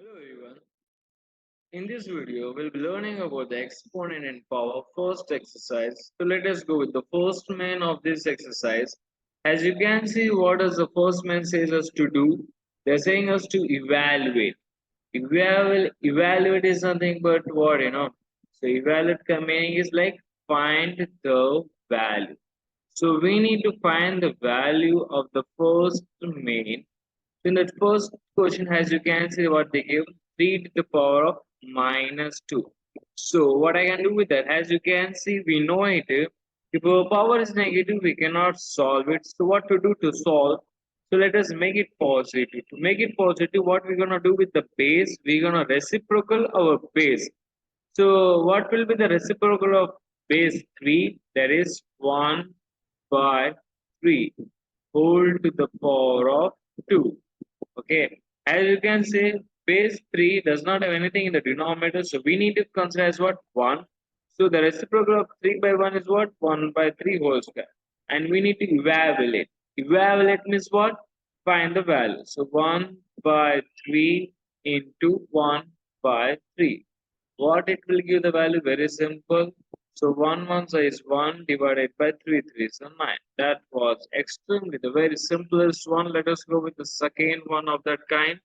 Hello everyone. In this video, we'll be learning about the exponent in power first exercise. So let us go with the first main of this exercise. As you can see, what does the first main says us to do? They're saying us to evaluate. Evaluate is nothing but what So evaluate meaning is like find the value. So we need to find the value of the first main. So in the first question, as you can see what they give, 3 to the power of minus 2. So what I can do with that, as you can see, we know it. If our power is negative, we cannot solve it. So what to do to solve? So let us make it positive. To make it positive, what we're gonna do with the base? We're gonna reciprocal our base. So what will be the reciprocal of base 3? That is 1 by 3 whole to the power of 2. Okay, as you can say, base 3 does not have anything in the denominator, so we need to consider as what? 1. So the reciprocal of 3 by 1 is what? 1 by 3 whole square. And we need to evaluate. Evaluate means what? Find the value. So 1 by 3 into 1 by 3. What it will give the value? Very simple. So 1 is 1 divided by 3 is 9. That was extremely the very simplest one. Let us go with the second one of that kind.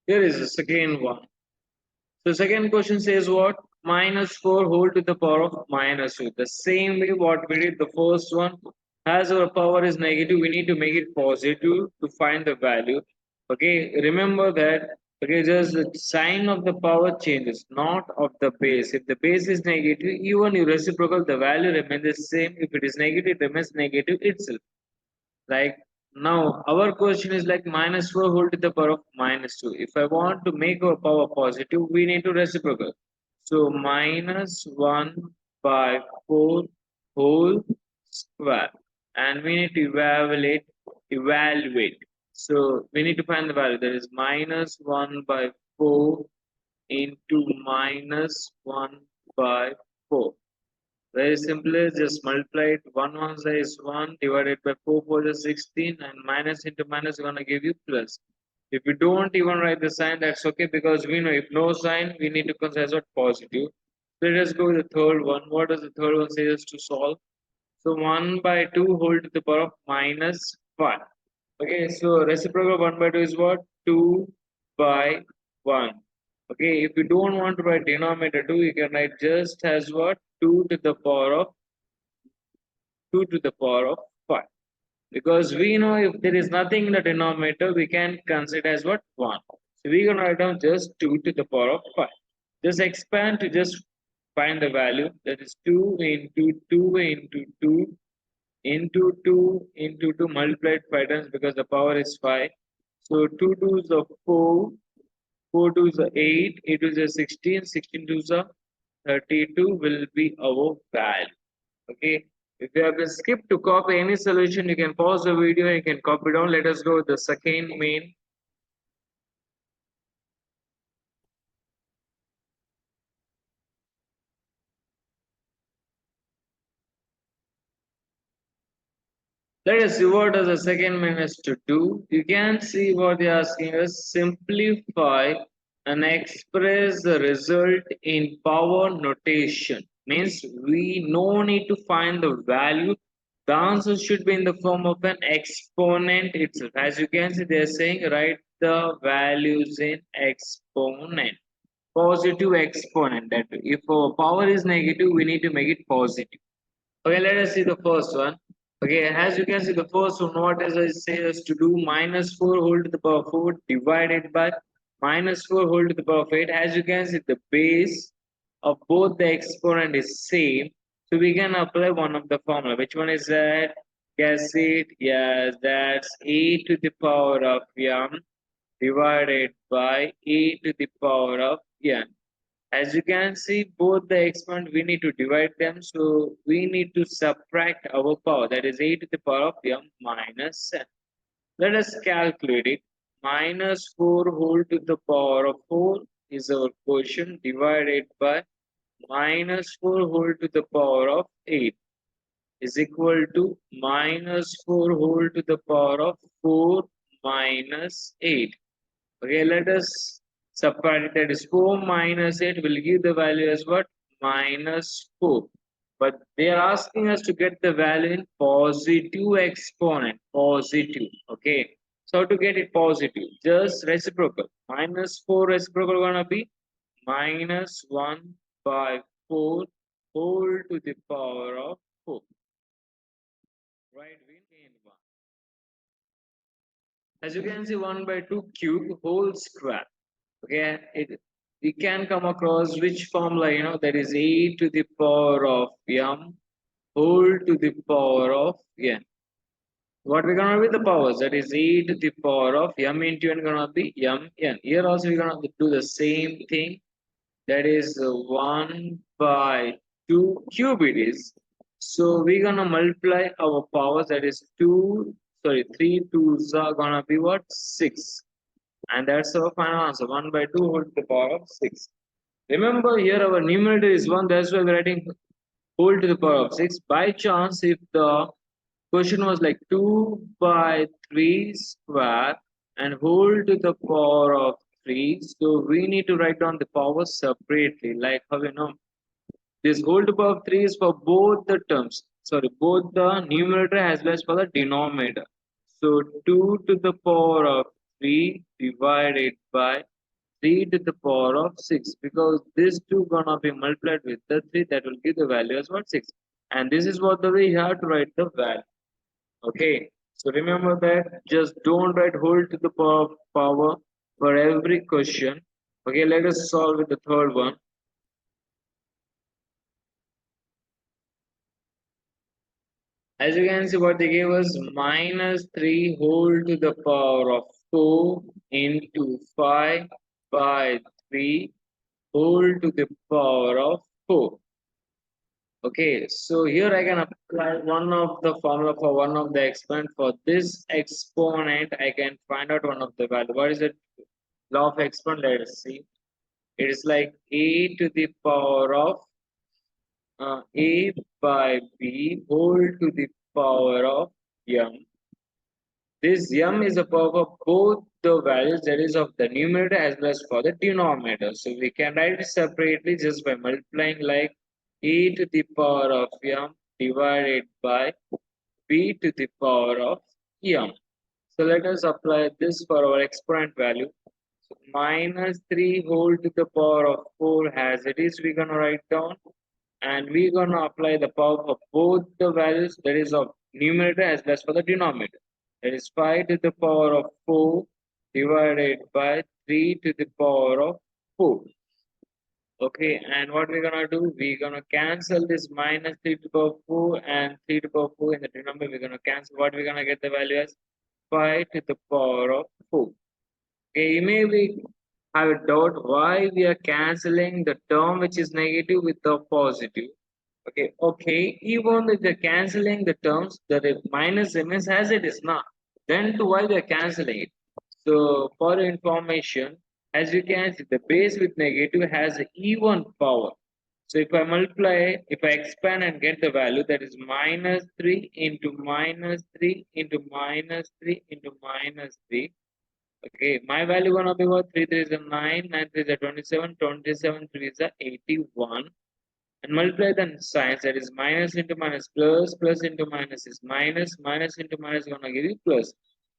Here is the second one. So second question says what? Minus 4 whole to the power of minus 2. The same way what we did the first one. As our power is negative, we need to make it positive to find the value. Okay, remember that. Okay, just the sign of the power changes, not of the base. If the base is negative, even you reciprocal, the value remains the same. If it is negative, it remains negative itself. Like now, our question is like minus 4 whole to the power of minus 2. If I want to make our power positive, we need to reciprocal. So minus 1 by 4 whole square. And we need to evaluate. So we need to find the value. That is minus 1 by 4 into minus 1 by 4. Very simply, just multiply it. 1 is 1 divided by 4 is 16, and minus into minus is going to give you plus. If you don't even write the sign, that's okay because we know if no sign, we need to consider what positive. So let us go with the third one. What does the third one say us to solve? So 1 by 2 whole to the power of minus 1. Okay, so reciprocal of 1 by 2 is what? 2 by 1. Okay, if you don't want to write denominator 2, you can write just as what? 2 to the power of 2 to the power of 5. Because we know if there is nothing in the denominator, we can consider as what? 1. So we're going to write down just 2 to the power of 5. Just expand to just find the value. That is 2 into 2 into 2 into 2 into 2 multiplied 5 times because the power is 5. So 2 2s are 4, 4 2s are 8, 8 2s are 16, 16 2s are 32 will be our value. Okay. If you have been skipped to copy any solution, you can pause the video, you can copy down. Let us go with the second main. Let us see what does the second main is to do. You can see what they are asking us. Simplify and express the result in power notation. Means we no need to find the value. The answer should be in the form of an exponent itself. As you can see, they are saying write the values in exponent. Positive exponent. That if our power is negative, we need to make it positive. Okay, let us see the first one. Okay, as you can see, the first one, what does it say us to do? Minus 4 whole to the power 4 divided by minus 4 whole to the power of 8. As you can see, the base of both the exponent is same. So we can apply one of the formula. Which one is that? Guess it. Yes, that's a to the power of m divided by a to the power of n. As you can see, both the exponent we need to divide them, so we need to subtract our power, that is a to the power of m minus n. Let us calculate it. Minus 4 whole to the power of 4 is our quotient divided by minus 4 whole to the power of 8 is equal to minus 4 whole to the power of 4 minus 8. Okay, let us subtract it. That is 4 minus 8 will give the value as what? Minus 4. But they are asking us to get the value in positive exponent. Positive. Okay. So how to get it positive? Just reciprocal. Minus 4 reciprocal gonna be minus 1 by 4 whole to the power of 4. Right? We gain 1. As you can see, 1 by 2 cube whole square. Okay, we can come across which formula, that is e to the power of m whole to the power of n. What we're gonna with the powers, that is e to the power of m into n gonna be mn. Here also we're gonna do the same thing, that is 1 by 2 cube it is. So we're gonna multiply our powers, that is 3 2s are gonna be what? 6. And that's our final answer, 1 by 2 whole to the power of 6. Remember here our numerator is 1, that's why we're writing whole to the power of 6. By chance, if the question was like 2 by 3 square and whole to the power of 3, so we need to write down the powers separately. Like how this whole to the power of 3 is for both the terms, sorry, both the numerator as well as for the denominator. So 2 to the power of 3 divided by 3 to the power of 6, because this 2 gonna be multiplied with the 3, that will give the value as what? 6. And this is what the way you have to write the value. Okay, so remember that, just don't write whole to the power for every question. Okay, let us solve with the third one. As you can see, what they gave us, minus 3 whole to the power of 4 into 5 by 3 whole to the power of 4. Okay, so here I can apply one of the formula for one of the exponent. For this exponent, I can find out one of the value. What is it? Law of exponent, let us see. It is like a to the power of a by b whole to the power of m. This m is a power of both the values, that is of the numerator as well as for the denominator. So we can write it separately just by multiplying, like e to the power of m divided by b to the power of m. So let us apply this for our exponent value. So minus 3 whole to the power of 4 as it is, we're going to write down. And we're going to apply the power for both the values, that is of numerator as well as for the denominator. That is 5 to the power of 4 divided by 3 to the power of 4. Okay, and what we're gonna do, we're gonna cancel this minus 3 to the power 4 and 3 to the power 4 in the denominator. We're gonna cancel. What we're gonna get the value as 5 to the power of 4. Okay, you may be have a doubt why we are canceling the term which is negative with the positive. Okay, even if they're canceling the terms, the minus remains as it is now. Then to why they're canceling it? So for your information, as you can see, the base with negative has an even power. So if I multiply, if I expand and get the value, that is minus 3 into minus 3 into minus 3 into minus 3. Okay, my value gonna be what? 3 3 is a 9, 9 3 is a 27, 27 3 is a 81. And multiply the signs, that is minus into minus plus, plus into minus is minus, minus into minus is gonna give you plus.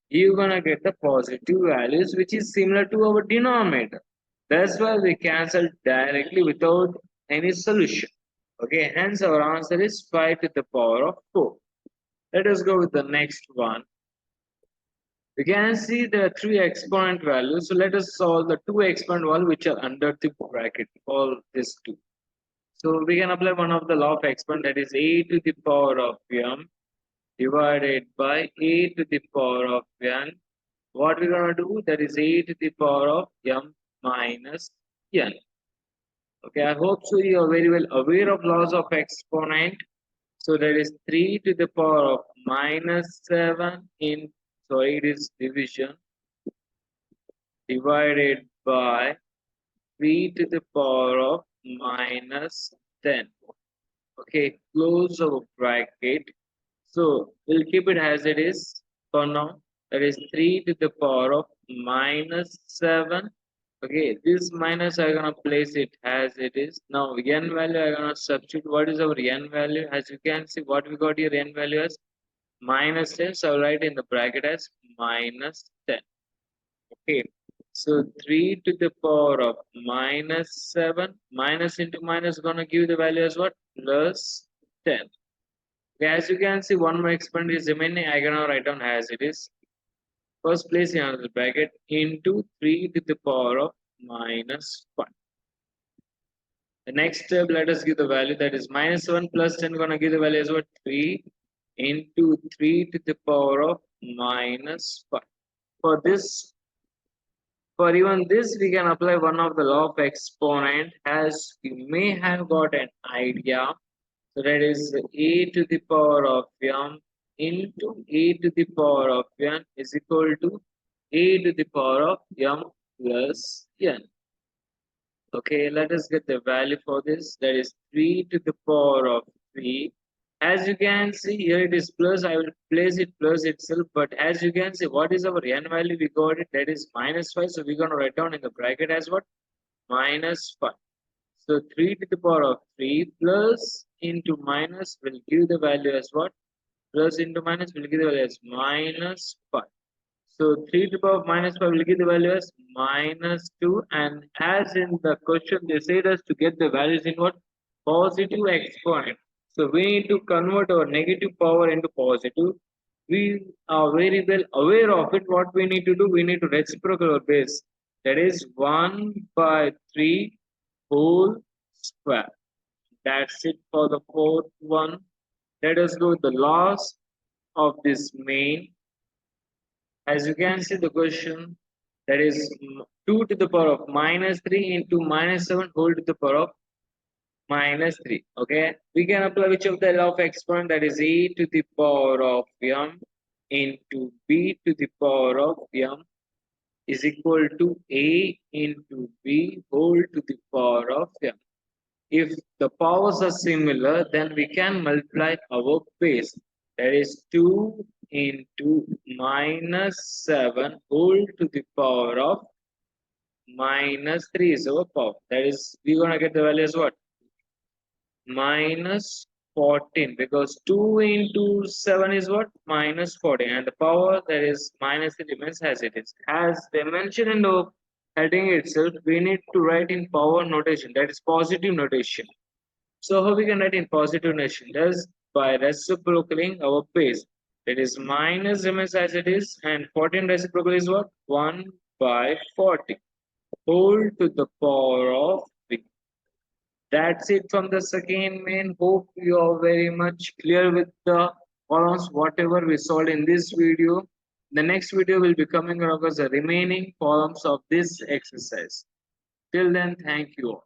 You're gonna get the positive values which is similar to our denominator. That's why we cancel directly without any solution. Okay, hence our answer is 5 to the power of 4. Let us go with the next one. We can see the 3 exponent values. So let us solve the 2 exponent values which are under the bracket, all these 2. So we can apply one of the law of exponent, that is a to the power of m divided by a to the power of n. What we're gonna do, that is a to the power of m minus n. Okay, I hope so you are very well aware of laws of exponent. So that is 3 to the power of minus 7 in, it is division divided by 3 to the power of minus 10. Okay, close our bracket. So we'll keep it as it is for now. That is 3 to the power of minus 7. Okay, this minus I'm gonna place it as it is. Now n value I'm gonna substitute. What is our n value? As you can see, what we got here n value as minus 10. So I'll write in the bracket as minus 10. Okay, so 3 to the power of minus 7. Minus into minus gonna give the value as what? Plus 10. Okay, as you can see, one more exponent is remaining. I'm gonna write down as it is. First place in the bracket into 3 to the power of minus 1. The next step, let us give the value that is minus 7 plus 10 gonna give the value as what? 3 into 3 to the power of minus 5. For this, for even this, we can apply one of the law of exponent as you may have got an idea. So that is a to the power of m into a to the power of n is equal to a to the power of m plus n. Okay, let us get the value for this. That is 3 to the power of 3. As you can see here it is plus. I will place it plus itself. But as you can see, what is our n value? We got it. That is minus 5. So we're going to write down in the bracket as what? Minus 5. So 3 to the power of 3 plus into minus will give the value as what? Plus into minus will give the value as minus 5. So 3 to the power of minus 5 will give the value as minus 2. And as in the question, they said us to get the values in what? Positive exponent. So we need to convert our negative power into positive. We are very well aware of it. What we need to do, we need to reciprocal our base. That is 1 by 3 whole square. That's it for the fourth one. Let us go with the last of this main. As you can see the question, that is 2 to the power of minus 3 into minus 7 whole to the power of minus 3. Okay, we can apply which of the law of exponent, that is a to the power of m into b to the power of m is equal to a into b whole to the power of m. If the powers are similar, then we can multiply our base. That is 2 into minus 7 whole to the power of minus 3 is our power. That is, we're going to get the value as what? Minus 14, because 2 into 7 is what? Minus 14. And the power, that is minus 3, remains as it is. As they mentioned in the heading itself, we need to write in power notation, that is positive notation. So how we can write in positive notation? Just by reciprocaling our base. That is minus remains as it is, and 14 reciprocal is what? 1 by 40 whole to the power of 3. That's it from the second main. Hope you are very much clear with the columns, whatever we solved in this video. The next video will be coming across the remaining columns of this exercise. Till then, thank you all.